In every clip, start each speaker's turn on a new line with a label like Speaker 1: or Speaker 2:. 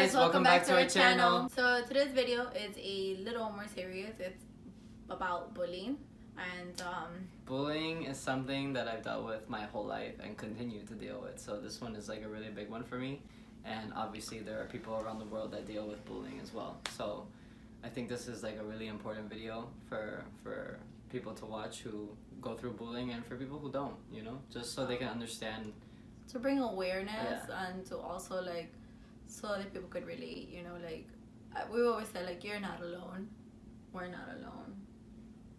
Speaker 1: guys, welcome back to our channel.
Speaker 2: So today's video is a little more serious. It's about bullying and
Speaker 1: bullying is something that I've dealt with my whole life and continue to deal with. So this one is like a really big one for me, and obviously there are people around the world that deal with bullying as well. So I think this is like a really important video for people to watch who go through bullying and for people who don't, you know, just so they can understand.
Speaker 2: To bring awareness and to also like so that people could relate, you know, like we always say like you're not alone, we're not alone,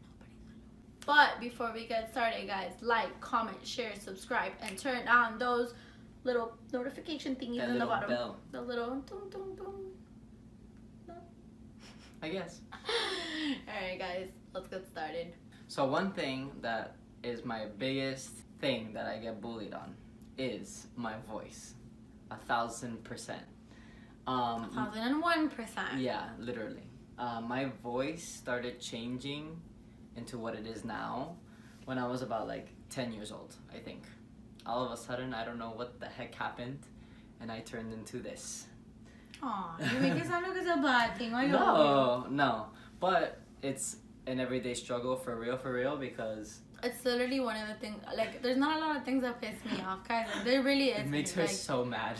Speaker 2: nobody's alone. But before we get started, guys, like, comment, share, subscribe, and turn on those little notification thingies in the bottom.
Speaker 1: Bell.
Speaker 2: The little dum dum dum. No?
Speaker 1: I guess.
Speaker 2: Alright guys, let's get started.
Speaker 1: So one thing that is my biggest thing that I get bullied on is my voice. 1,000%.
Speaker 2: 1,001%.
Speaker 1: Yeah, literally. My voice started changing into what it is now when I was about like 10 years old, I think. All of a sudden, I don't know what the heck happened, and I turned into this.
Speaker 2: Aw, you make it sound like it's a bad thing.
Speaker 1: No. But it's an everyday struggle for real, because
Speaker 2: it's literally one of the things, like, there's not a lot of things that piss me off, guys. Like, there really is.
Speaker 1: It makes her
Speaker 2: like,
Speaker 1: so mad.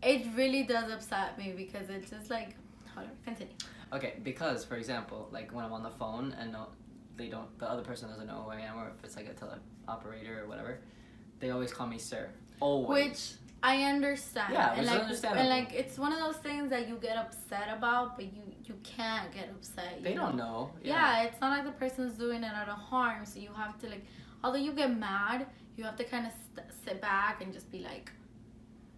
Speaker 2: It really does upset me because it's just like, whatever, continue.
Speaker 1: Okay, because, for example, like, when I'm on the phone and the other person doesn't know who I am, or if it's like a teleoperator or whatever, they always call me sir. Always.
Speaker 2: Which I understand.
Speaker 1: Yeah,
Speaker 2: and
Speaker 1: it's
Speaker 2: like,
Speaker 1: understandable.
Speaker 2: and like, it's one of those things that you get upset about, but you can't get upset.
Speaker 1: They don't know.
Speaker 2: Yeah, it's not like the person's doing it out of harm, so you have to like, although you get mad, you have to kind of sit back and just be like,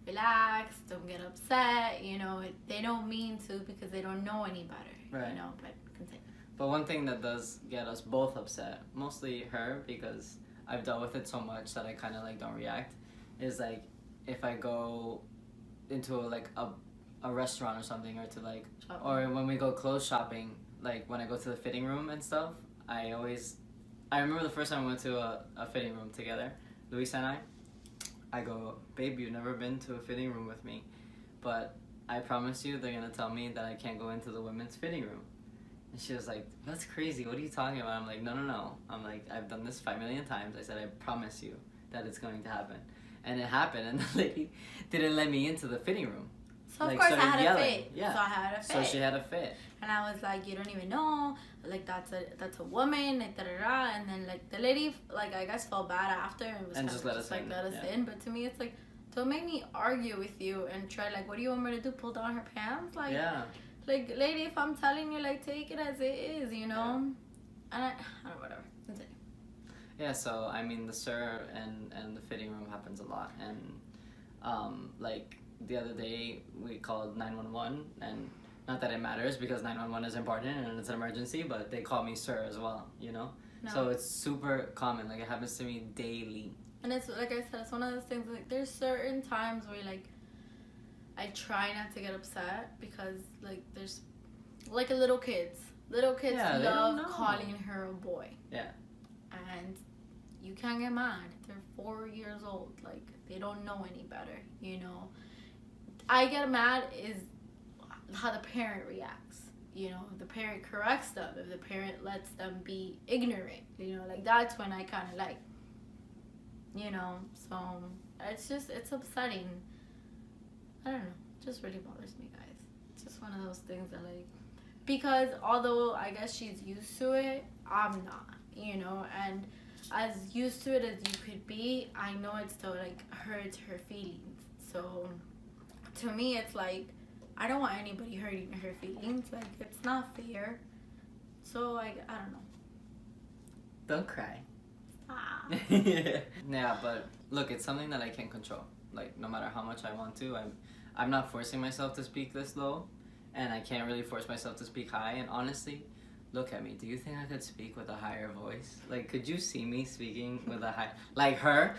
Speaker 2: relax, don't get upset, you know, they don't mean to because they don't know any better,
Speaker 1: right.
Speaker 2: You know, but continue.
Speaker 1: But one thing that does get us both upset, mostly her, because I've dealt with it so much that I kind of like don't react, is like if I go into a restaurant or something, or to like shopping. Or when we go clothes shopping, like when I go to the fitting room and stuff, I remember the first time we went to a fitting room together, Luis and I go, babe, you've never been to a fitting room with me, but I promise you they're gonna tell me that I can't go into the women's fitting room. And she was like, that's crazy, what are you talking about? I'm like, no. I'm like, I've done this 5 million times. I said, I promise you that it's going to happen. And it happened, and the lady didn't let me into the fitting room.
Speaker 2: So of course I had a fit.
Speaker 1: Yeah.
Speaker 2: So I had a fit.
Speaker 1: So she had a fit.
Speaker 2: And I was like, you don't even know, like that's a woman, like da-da-da. And then like the lady, like I guess felt bad after and was
Speaker 1: just let us
Speaker 2: in. But to me it's like, don't make me argue with you and try like, what do you want me to do? Pull down her pants? Like,
Speaker 1: yeah.
Speaker 2: Like, lady, if I'm telling you, like, take it as it is, you know? And I don't know, whatever. Continue.
Speaker 1: Yeah, so I mean the sir and the fitting room happens a lot, and like the other day we called 911, and not that it matters because 911 is important and it's an emergency, but they call me sir as well, you know? No. So it's super common, like it happens to me daily.
Speaker 2: And it's, like I said, it's one of those things, like there's certain times where like, I try not to get upset because like there's, like little kids love calling her a boy.
Speaker 1: Yeah.
Speaker 2: And you can't get mad. They're 4 years old, like they don't know any better, you know? I get mad is how the parent reacts, you know? If the parent corrects them, if the parent lets them be ignorant, you know, like that's when I kind of like, you know, so it's upsetting. I don't know, it just really bothers me, guys. It's just one of those things that like, because although I guess she's used to it, I'm not, you know, and as used to it as you could be, I know it still like hurts her feelings. So to me, it's like, I don't want anybody hurting her feelings. Like, it's not fair. So like, I don't know.
Speaker 1: Don't cry.
Speaker 2: Stop.
Speaker 1: Yeah, but look, it's something that I can't control. Like, no matter how much I want to, I'm not forcing myself to speak this low, and I can't really force myself to speak high. And honestly, look at me. Do you think I could speak with a higher voice? Like, could you see me speaking with a high, like her?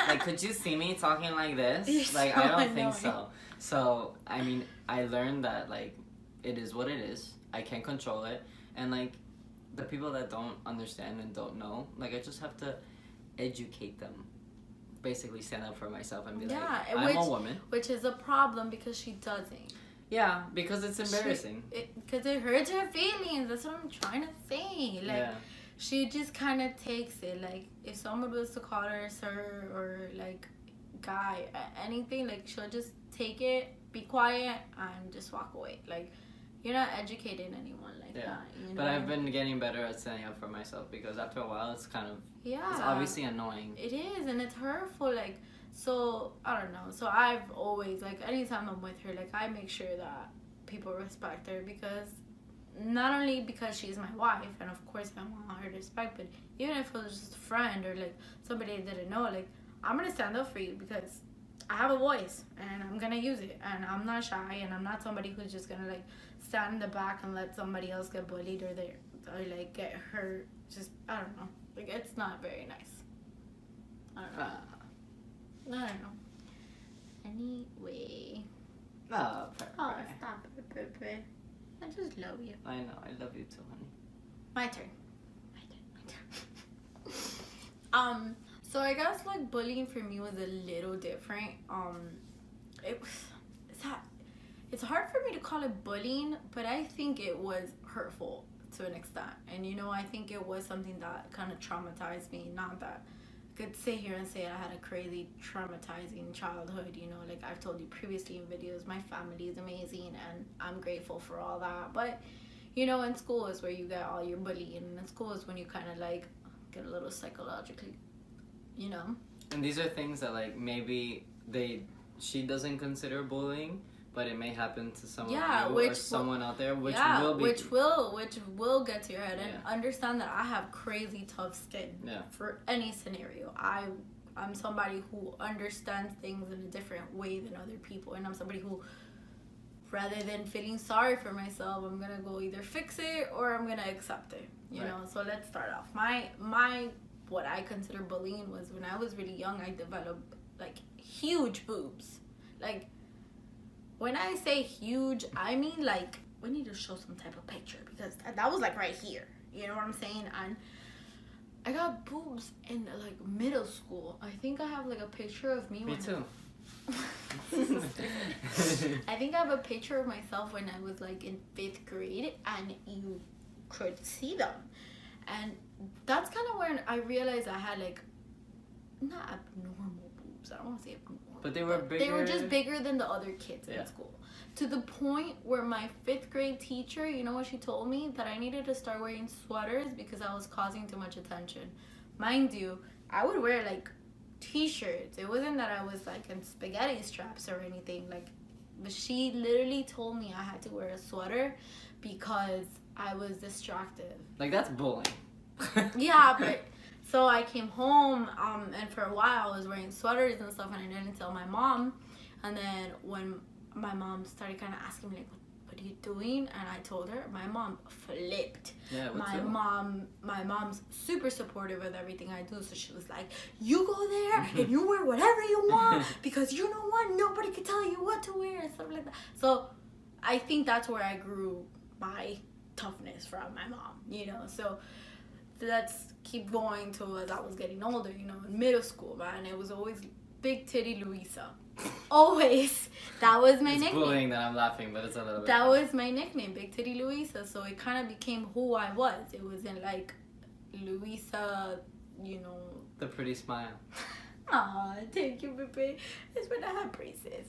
Speaker 1: Like, could you see me talking like this?
Speaker 2: You're
Speaker 1: like,
Speaker 2: so
Speaker 1: I don't
Speaker 2: annoying.
Speaker 1: think so. So, I mean, I learned that like, it is what it is. I can't control it, and like, the people that don't understand and don't know, like, I just have to educate them. Basically stand up for myself and be like, I'm a woman.
Speaker 2: Which is a problem because she doesn't.
Speaker 1: Yeah, because it's embarrassing.
Speaker 2: Because it hurts her feelings. That's what I'm trying to say. Like,
Speaker 1: Yeah.
Speaker 2: she just kind of takes it. Like, if someone was to call her sir or, like, guy, anything, like, she'll just take it, be quiet, and just walk away. Like, you're not educating anyone like that. You know?
Speaker 1: But I've been getting better at standing up for myself because after a while it's kind of, it's obviously annoying.
Speaker 2: It is, and it's hurtful. Like, so, I don't know. So I've always, like, anytime I'm with her, like, I make sure that people respect her because not only because she's my wife, and of course I want her to respect, but even if it was just a friend or, like, somebody I didn't know, like, I'm going to stand up for you because I have a voice and I'm going to use it, and I'm not shy, and I'm not somebody who's just going to, like, stand in the back and let somebody else get bullied or like, get hurt. Just, I don't know. Like, it's not very nice. I don't know. I don't know. Anyway.
Speaker 1: Oh,
Speaker 2: Oh, stop it, Pepe. I just love you.
Speaker 1: I know. I love you too, honey.
Speaker 2: My turn. So I guess, like, bullying for me was a little different. It's hard for me to call it bullying, but I think it was hurtful to an extent. And, you know, I think it was something that kind of traumatized me. Not that I could sit here and say I had a crazy traumatizing childhood, you know, like I've told you previously in videos, my family is amazing and I'm grateful for all that. But, you know, in school is where you get all your bullying, and in school is when you kind of, like, get a little psychologically, you know.
Speaker 1: And these are things that, like, maybe she doesn't consider bullying, but it may happen to someone or someone out there, which will get to your head. And understand that I have crazy tough skin for any scenario. I'm somebody who understands things in a different way than other people, and I'm somebody who, rather than feeling sorry for myself, I'm gonna go either fix it or I'm gonna accept it. You know. So let's start off. My what I consider bullying was when I was really young. I developed, like, huge boobs. Like, when I say huge, I mean, like, we need to show some type of picture because that was, like, right here. You know what I'm saying? And I got boobs in, like, middle school. I think I have, like, a picture of me. Me too.
Speaker 2: I think I have a picture of myself when I was, like, in 5th grade, and you could see them. And that's kind of when I realized I had, like, not abnormal boobs. I don't want to say abnormal.
Speaker 1: But they were bigger.
Speaker 2: They were just bigger than the other kids in school. To the point where my 5th grade teacher, you know what she told me? That I needed to start wearing sweaters because I was causing too much attention. Mind you, I would wear, like, t-shirts. It wasn't that I was, like, in spaghetti straps or anything. Like, but she literally told me I had to wear a sweater because I was distracted.
Speaker 1: Like, that's bullying.
Speaker 2: Yeah, but so I came home, and for a while I was wearing sweaters and stuff, and I didn't tell my mom. And then when my mom started kind of asking me, like, what are you doing? And I told her, my mom flipped.
Speaker 1: Yeah,
Speaker 2: my mom's super supportive of everything I do, so she was like, you go there and you wear whatever you want because you know what, nobody can tell you what to wear and stuff like that. So I think that's where I grew my toughness from my mom, you know. So let's keep going to as I was getting older, you know, in middle school, man. It was always Big Titty Louisa. Always. That was my nickname.
Speaker 1: It's bullying that I'm laughing, but it's a little bit.
Speaker 2: That was my nickname, Big Titty Louisa. So it kind of became who I was. It wasn't like Louisa, you know.
Speaker 1: The pretty smile.
Speaker 2: Aw, thank you, baby. It's when I had braces.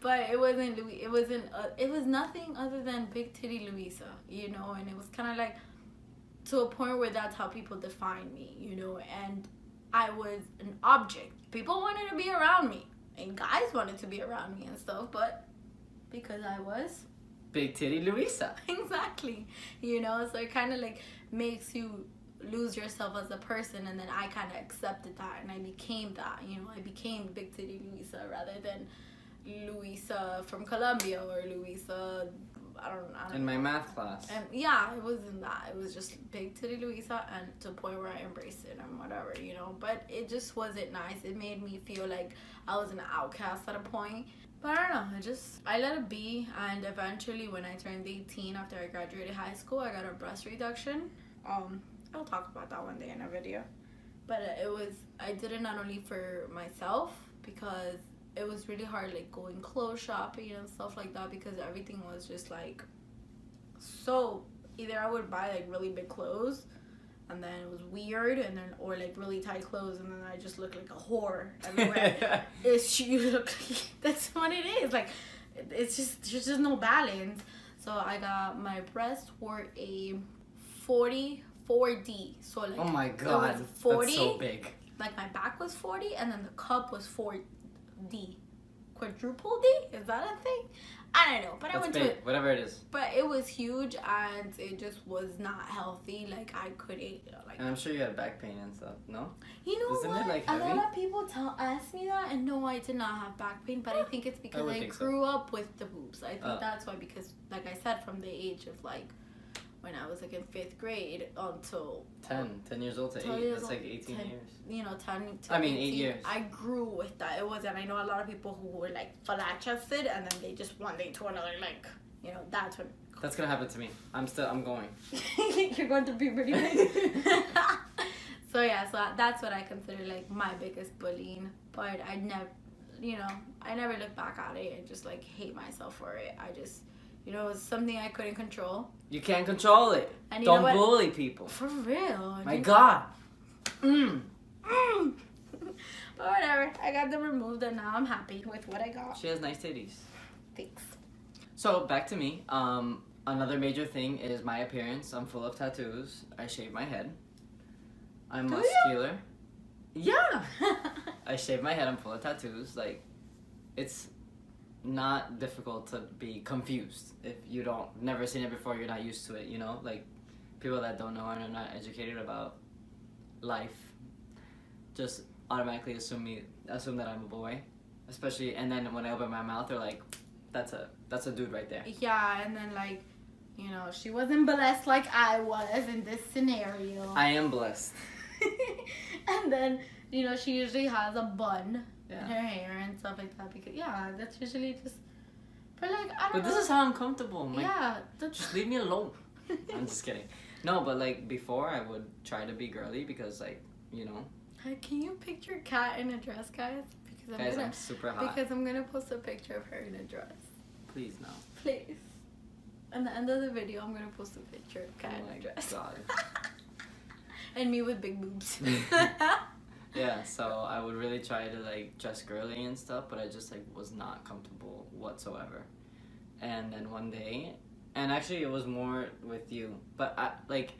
Speaker 2: But it wasn't Louis. It was nothing other than Big Titty Louisa, you know. And it was kind of like to a point where that's how people define me, you know. And I was an object. People wanted to be around me, and guys wanted to be around me and stuff, but because I was
Speaker 1: Big Titty Louisa.
Speaker 2: Exactly. You know, so it kind of like makes you lose yourself as a person, and then I kind of accepted that, and I became that, you know. I became Big Titty Louisa rather than Louisa from Colombia or Louisa, I don't know.
Speaker 1: In my math class.
Speaker 2: And yeah, it wasn't that. It was just Big Titty Louisa, and to the point where I embraced it and whatever, you know. But it just wasn't nice. It made me feel like I was an outcast at a point. But I don't know. I let it be. And eventually, when I turned 18, after I graduated high school, I got a breast reduction. I'll talk about that one day in a video. But I did it not only for myself, because it was really hard, like, going clothes shopping and stuff like that, because everything was just, like, so, either I would buy, like, really big clothes, and then it was weird, and then, or, like, really tight clothes, and then I just looked like a whore everywhere. You look like, that's what it is, like, it's just, there's just no balance. So I got, my breasts were a 44D, so, like,
Speaker 1: oh my god,
Speaker 2: it was 40,
Speaker 1: that's so big.
Speaker 2: like, my back was 40, and then the cup was 4D. Quadruple D? Is that a thing? I don't know, but
Speaker 1: That's
Speaker 2: I went
Speaker 1: big.
Speaker 2: to it.
Speaker 1: Whatever it is.
Speaker 2: But it was huge, and it just was not healthy. Like, I couldn't, like...
Speaker 1: And I'm sure you had back pain and stuff, no?
Speaker 2: You know
Speaker 1: Isn't
Speaker 2: what?
Speaker 1: it, like,
Speaker 2: a
Speaker 1: heavy?
Speaker 2: lot of people ask me that, and no, I did not have back pain, but I think it's because I grew up with the boobs. I think that's why, because, like I said, from the age of, like, when I was, like, in 5th grade until...
Speaker 1: 10 years old to 8. That's, like, 18 years.
Speaker 2: You know, 10 to
Speaker 1: 8
Speaker 2: 18,
Speaker 1: years.
Speaker 2: I grew with that. It wasn't... I know a lot of people who were, like, flat-chested, and then they just one day to another, like, you know, that's when...
Speaker 1: That's gonna happen to me. I'm going.
Speaker 2: You're going to be pretty big. So, yeah, so that's what I consider, like, my biggest bullying. But I never, you know, I never look back at it and just, like, hate myself for it. I just... You know, it was something I couldn't control.
Speaker 1: You can't control it.
Speaker 2: And
Speaker 1: don't bully people.
Speaker 2: For real.
Speaker 1: My God.
Speaker 2: But whatever. I got them removed, and now I'm happy with what I got.
Speaker 1: She has nice titties.
Speaker 2: Thanks.
Speaker 1: So, back to me. Another major thing is my appearance. I'm full of tattoos. I shave my head. I'm muscular. Yeah. I shave my head. I'm full of tattoos. Like, it's... not difficult to be confused if you never seen it before. You're not used to it, you know, like people that don't know and are not educated about life just automatically assume that I'm a boy, especially, and then when I open my mouth they're like, that's a dude right there.
Speaker 2: Yeah, and then, like, you know, she wasn't blessed like I was in this scenario.
Speaker 1: I am blessed.
Speaker 2: And then, you know, she usually has a bun.
Speaker 1: Yeah.
Speaker 2: Her hair and stuff like that, because that's usually just, but, like, I don't know.
Speaker 1: But this is how I'm comfortable.
Speaker 2: Just
Speaker 1: leave me alone. I'm just kidding. No, but, like, before I would try to be girly because, like, you know.
Speaker 2: Can you picture Kat in a dress, guys? Because
Speaker 1: I'm super hot.
Speaker 2: Because I'm gonna post a picture of her in a dress.
Speaker 1: Please no.
Speaker 2: Please. At the end of the video, I'm gonna post a picture of Kat in a dress.
Speaker 1: God.
Speaker 2: And me with big boobs.
Speaker 1: Yeah, so I would really try to, like, dress girly and stuff, but I just, like, was not comfortable whatsoever. And then one day, and actually it was more with you, but I, like,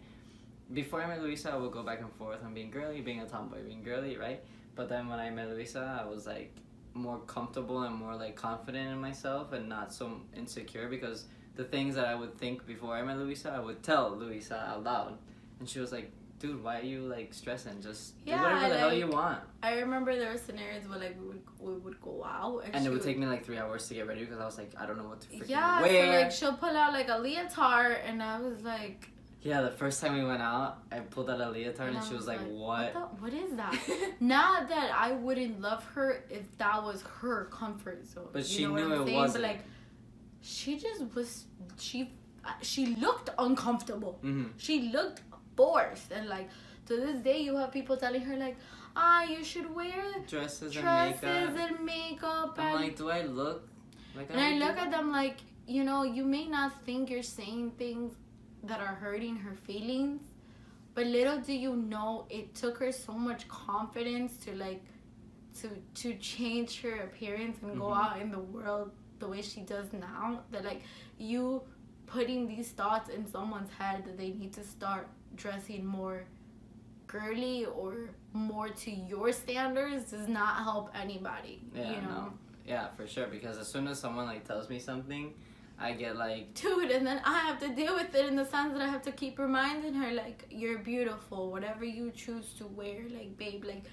Speaker 1: before I met Luisa, I would go back and forth on being girly, being a tomboy, being girly, right? But then when I met Luisa, I was, like, more comfortable and more, like, confident in myself and not so insecure, because the things that I would think before I met Luisa, I would tell Luisa out loud. And she was like, dude, why are you, like, stressing? Just do whatever the hell you want.
Speaker 2: I remember there were scenarios where, like, we would go out.
Speaker 1: And it would take me, like, 3 hours to get ready because I was like, I don't know what to freaking wear.
Speaker 2: Yeah, so, like, she'll pull out, like, a leotard, and I was like...
Speaker 1: Yeah, the first time we went out, I pulled out a leotard, and she was like, what?
Speaker 2: What is that? Not that I wouldn't love her if that was her comfort zone.
Speaker 1: But she knew it wasn't.
Speaker 2: But, like, she just was... She looked uncomfortable.
Speaker 1: Mm-hmm.
Speaker 2: She looked forced, and, like, to this day you have people telling her, like, you should wear
Speaker 1: dresses
Speaker 2: and makeup.
Speaker 1: I'm like, do I look like
Speaker 2: and I look at them like, you know, you may not think you're saying things that are hurting her feelings, but little do you know it took her so much confidence to, like, to change her appearance and go out in the world the way she does now, that, like, you putting these thoughts in someone's head that they need to start dressing more girly or more to your standards does not help anybody.
Speaker 1: Yeah,
Speaker 2: you know?
Speaker 1: no. Yeah, for sure, because as soon as someone, like, tells me something, I get like...
Speaker 2: Dude, and then I have to deal with it in the sense that I have to keep reminding her, like, you're beautiful, whatever you choose to wear, like, babe, like,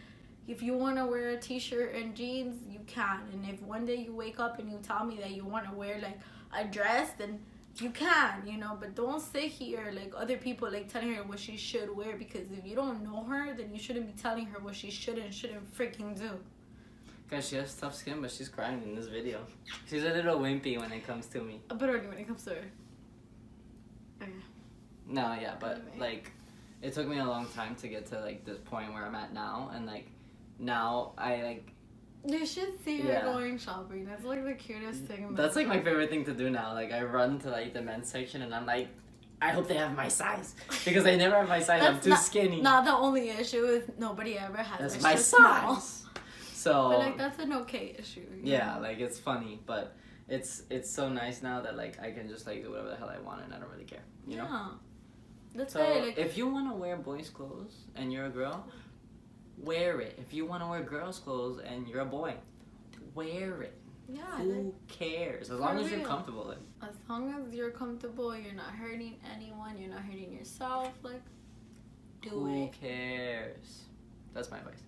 Speaker 2: if you want to wear a t-shirt and jeans, you can, and if one day you wake up and you tell me that you want to wear, like, a dress, then you can, you know, but don't sit here like other people, like, telling her what she should wear, because if you don't know her, then you shouldn't be telling her what she should and shouldn't freaking do.
Speaker 1: Guys, she has tough skin, but she's crying in this video. She's a little wimpy when it comes to me.
Speaker 2: But only when it comes to her. Okay.
Speaker 1: No, yeah, but, like, it took me a long time to get to, like, this point where I'm at now, and, like, now I, like,
Speaker 2: You should see her going shopping. That's like the cutest thing.
Speaker 1: That's like my favorite thing to do now. Like I run to like the men's section and I'm like, I hope they have my size because I never have my size. I'm too skinny.
Speaker 2: Not the only issue is nobody ever has
Speaker 1: that's my size. So.
Speaker 2: But like that's an okay issue.
Speaker 1: Yeah, like it's funny, but it's so nice now that like I can just like do whatever the hell I want and I don't really care. You know.
Speaker 2: That's
Speaker 1: so
Speaker 2: right. Like,
Speaker 1: if you want to wear boys' clothes and you're a girl, wear it. If you want to wear girls' clothes and you're a boy, wear it.
Speaker 2: Yeah.
Speaker 1: Who cares? As long as you're comfortable.
Speaker 2: As long as you're comfortable, you're not hurting anyone, you're not hurting yourself, like, do it.
Speaker 1: Who cares? That's my advice.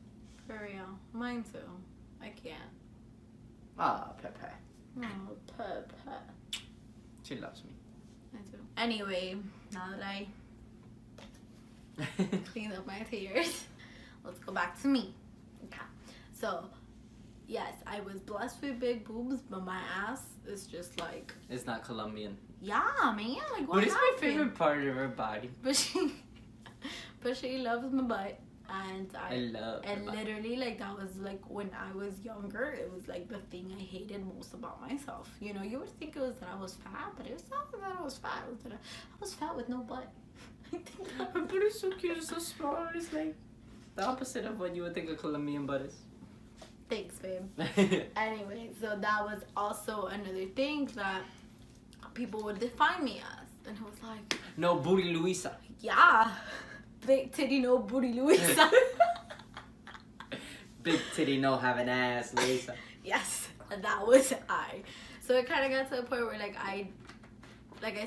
Speaker 2: For real. Mine too. I can't.
Speaker 1: Ah, Pepe.
Speaker 2: Oh, Pepe.
Speaker 1: She loves me.
Speaker 2: I do. Anyway, now that I cleaned up my tears, let's go back to me. Okay. So, yes, I was blessed with big boobs, but my ass is just like...
Speaker 1: It's not Colombian.
Speaker 2: Yeah, man. Like, what
Speaker 1: But it's my favorite part of her body.
Speaker 2: But she loves my butt. And literally, like, that was, like, when I was younger, it was, like, the thing I hated most about myself. You know, you would think it was that I was fat, but it was not that I was fat. It was that I was fat with no butt. I think
Speaker 1: her butt is so cute, it's so small. It's, like, the opposite of what you would think a Colombian butt is.
Speaker 2: Thanks, babe. Anyway, so that was also another thing that people would define me as. And it was like...
Speaker 1: No booty Luisa.
Speaker 2: Yeah. Big titty, no booty, Luisa.
Speaker 1: Big titty, no have an ass, Luisa.
Speaker 2: Yes, that was I. So it kind of got to the point where, like I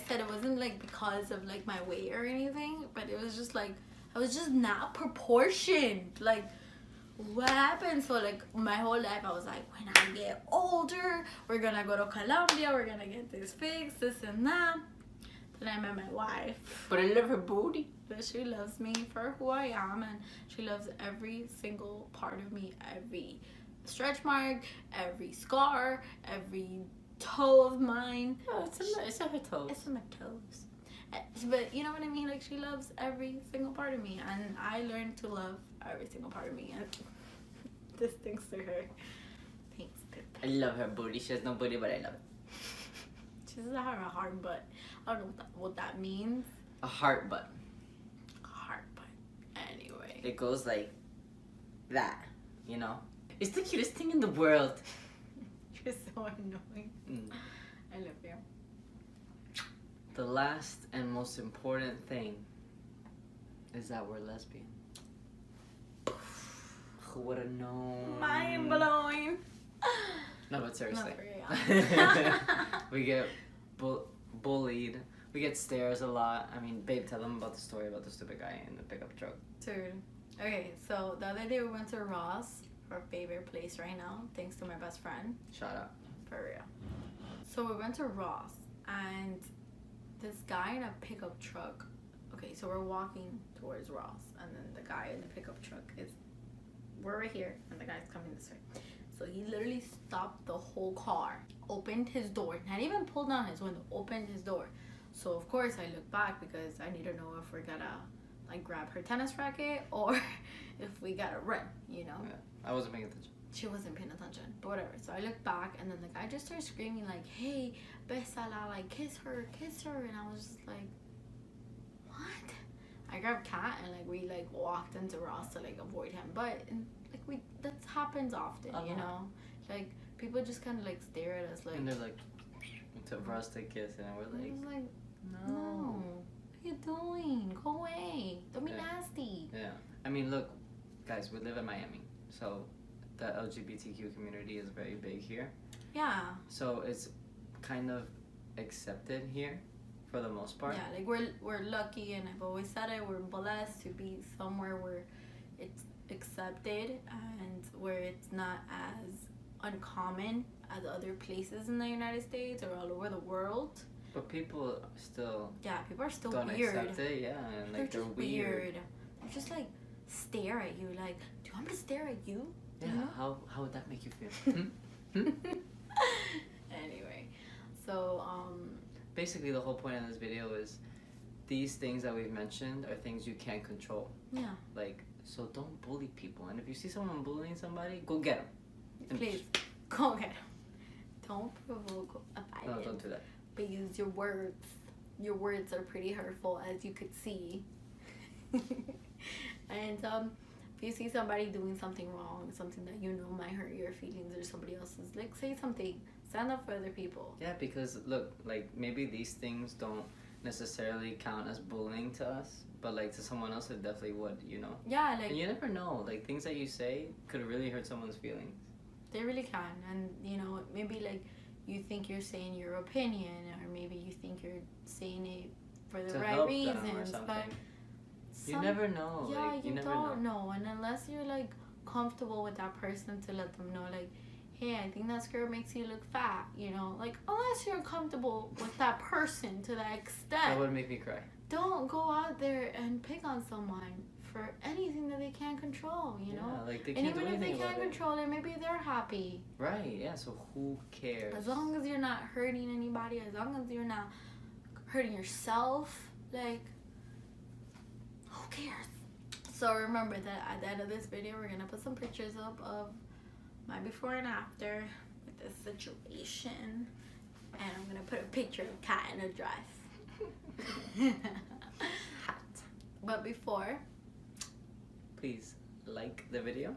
Speaker 2: said, it wasn't, like, because of, like, my weight or anything, but it was just, like, I was just not proportioned. Like, what happened? So, like, my whole life, I was like, when I get older, we're gonna go to Colombia, we're gonna get this fixed, this and that. Then I met my wife.
Speaker 1: But I love her booty.
Speaker 2: But she loves me for who I am, and she loves every single part of me, every stretch mark, every scar, every toe of mine.
Speaker 1: Oh, it's on her toes.
Speaker 2: It's on my toes. But you know what I mean? Like, she loves every single part of me, and I learned to love every single part of me. And this thanks to her. Thanks, Pip.
Speaker 1: I love her booty. She has no booty, but I love it.
Speaker 2: She doesn't have a hard butt. I don't know what that means.
Speaker 1: A heart butt.
Speaker 2: Heart butt. Anyway.
Speaker 1: It goes like that, you know? It's the cutest thing in the world.
Speaker 2: You're so annoying. I love you.
Speaker 1: The last and most important thing is that we're lesbian. Who would have known?
Speaker 2: Mind blowing.
Speaker 1: No, but seriously.
Speaker 2: No,
Speaker 1: we get bullied. We get stares a lot. I mean, babe, tell them about the story about the stupid guy in the pickup truck.
Speaker 2: Dude. Okay, so the other day we went to Ross, our favorite place right now, thanks to my best friend.
Speaker 1: Shout out.
Speaker 2: For real. So we went to Ross, and this guy in a pickup truck. Okay, so we're walking towards Ross, and then the guy in the pickup truck we're right here, and the guy's coming this way. So he literally stopped the whole car, opened his door, not even pulled down his window, opened his door. So of course I look back because I need to know if we're gonna like grab her tennis racket or if we gotta run, you know?
Speaker 1: Yeah, I wasn't paying attention.
Speaker 2: She wasn't paying attention, but whatever. So I look back, and then the guy just started screaming like, hey, besala, like kiss her. And I was just like, what? I grabbed Kat and like we like walked into Ross to like avoid him, but like that happens often, you know? Like people just kind of like stare at us like,
Speaker 1: and they're like, for us to kiss, and we're like,
Speaker 2: I was like, no. What are you doing? Go away. Don't be nasty.
Speaker 1: Yeah. I mean, look, guys, we live in Miami, so the LGBTQ community is very big here.
Speaker 2: Yeah.
Speaker 1: So it's kind of accepted here for the most part.
Speaker 2: Yeah, like we're lucky, and I've always said it, we're blessed to be somewhere where it's accepted and where it's not as uncommon as other places in the United States or all over the world.
Speaker 1: But people still
Speaker 2: people are still
Speaker 1: don't
Speaker 2: weird.
Speaker 1: accept it, and like they're weird.
Speaker 2: They just like stare at you like, do you want me to stare at you?
Speaker 1: Yeah,
Speaker 2: you know?
Speaker 1: how would that make you feel?
Speaker 2: Anyway, so
Speaker 1: basically the whole point of this video is these things that we've mentioned are things you can't control.
Speaker 2: Yeah.
Speaker 1: Like, so don't bully people, and if you see someone bullying somebody, go get them.
Speaker 2: Please, go get him. Don't provoke a fight.
Speaker 1: No, don't do that.
Speaker 2: Because your words are pretty hurtful, as you could see. And if you see somebody doing something wrong, something that you know might hurt your feelings or somebody else's, like, say something. Stand up for other people.
Speaker 1: Yeah, because look, like, maybe these things don't necessarily count as bullying to us, but like to someone else it definitely would, you know.
Speaker 2: Yeah, like,
Speaker 1: and you never know, like things that you say could really hurt someone's feelings.
Speaker 2: They really can. And you know, maybe like you think you're saying your opinion, or maybe you think you're saying it for the right reasons, but
Speaker 1: you never know.
Speaker 2: Yeah,
Speaker 1: like,
Speaker 2: you
Speaker 1: never
Speaker 2: don't know. And unless you're like comfortable with that person to let them know, like, hey, I think that skirt makes you look fat, you know, like, unless you're comfortable with that person to that extent.
Speaker 1: That would make me cry.
Speaker 2: Don't go out there and pick on someone for anything that they can't control, you know?
Speaker 1: Like they can't
Speaker 2: and even
Speaker 1: do
Speaker 2: if they
Speaker 1: anything
Speaker 2: can't control it, maybe they're happy.
Speaker 1: Right, yeah, so who cares?
Speaker 2: As long as you're not hurting anybody, as long as you're not hurting yourself, like, who cares? So remember that at the end of this video, we're gonna put some pictures up of my before and after with this situation, and I'm gonna put a picture of Kat in a dress. Hot. But before,
Speaker 1: please like the video,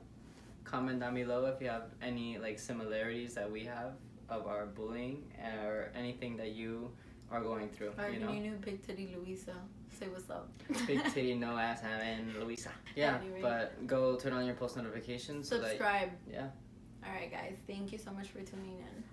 Speaker 1: comment down below if you have any like similarities that we have of our bullying or anything that you are going through.
Speaker 2: Or
Speaker 1: you know,
Speaker 2: you knew Big Titty Louisa, say what's up.
Speaker 1: Big titty, no ass having Louisa. Yeah,
Speaker 2: Anyway.
Speaker 1: But go turn on your post notifications.
Speaker 2: Subscribe.
Speaker 1: So that, yeah.
Speaker 2: Alright guys, thank you so much for tuning in.